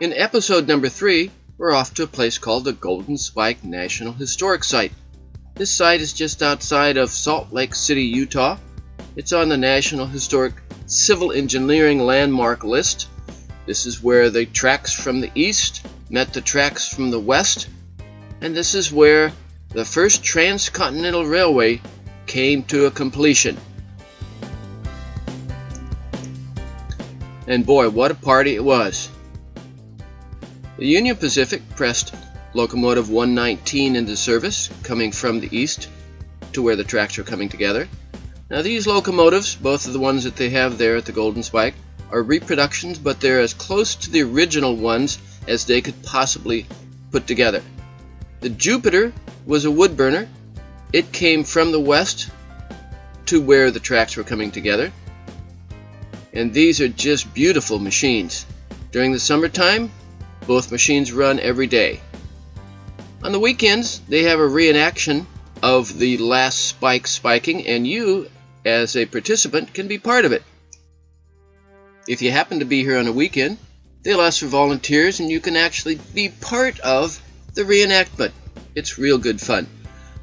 In episode number 3, we're off to a place called the Golden Spike National Historic Site. This site is just outside of Salt Lake City, Utah. It's on the National Historic Civil Engineering Landmark list. This is where the tracks from the east met the tracks from the west, and this is where the first transcontinental railway came to a completion. And boy, what a party it was. The Union Pacific pressed locomotive 119 into service, coming from the east to where the tracks are coming together. Now these locomotives, both of the ones that they have there at the Golden Spike, are reproductions, but they're as close to the original ones as they could possibly put together. The Jupiter was a wood burner. It came from the west to where the tracks were coming together. And these are just beautiful machines. During the summertime, both machines run every day. On the weekends, they have a reenaction of the last spike spiking, and you, as a participant, can be part of it. If you happen to be here on a weekend, they'll ask for volunteers and you can actually be part of the reenactment. It's real good fun.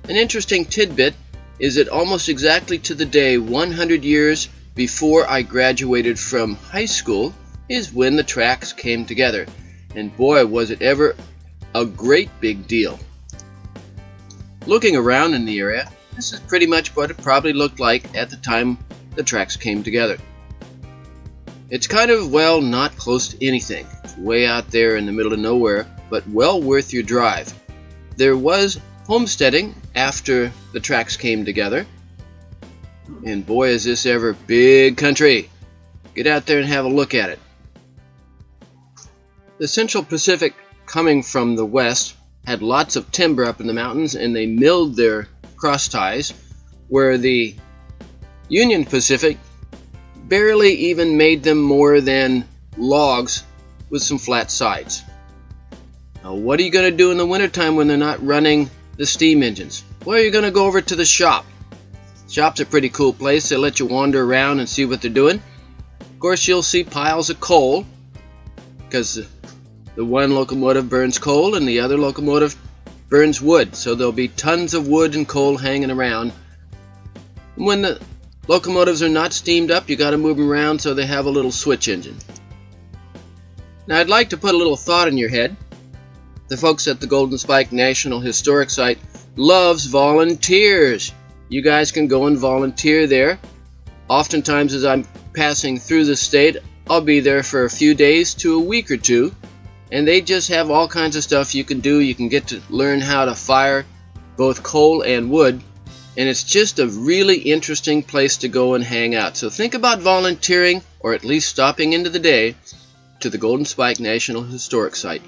An interesting tidbit is that almost exactly to the day 100 years before I graduated from high school is when the tracks came together. And boy, was it ever a great big deal. Looking around in the area, this is pretty much what it probably looked like at the time the tracks came together. It's kind of, well, not close to anything. It's way out there in the middle of nowhere, but well worth your drive. There was homesteading after the tracks came together. And boy, is this ever big country. Get out there and have a look at it. The Central Pacific, coming from the west, had lots of timber up in the mountains, and they milled their cross ties, where the Union Pacific barely even made them more than logs with some flat sides. Now, what are you going to do in the wintertime when they're not running the steam engines? Well, you're going to go over to the shop. Shop's a pretty cool place. They let you wander around and see what they're doing. Of course, you'll see piles of coal, because the one locomotive burns coal and the other locomotive burns wood. So there'll be tons of wood and coal hanging around. When the locomotives are not steamed up, you got to move them around so they have a little switch engine. Now I'd like to put a little thought in your head. The folks at the Golden Spike National Historic Site loves volunteers. You guys can go and volunteer there. Oftentimes as I'm passing through the state, I'll be there for a few days to a week or two, and they just have all kinds of stuff you can do. You can get to learn how to fire both coal and wood. And it's just a really interesting place to go and hang out. So think about volunteering, or at least stopping into the day, to the Golden Spike National Historic Site.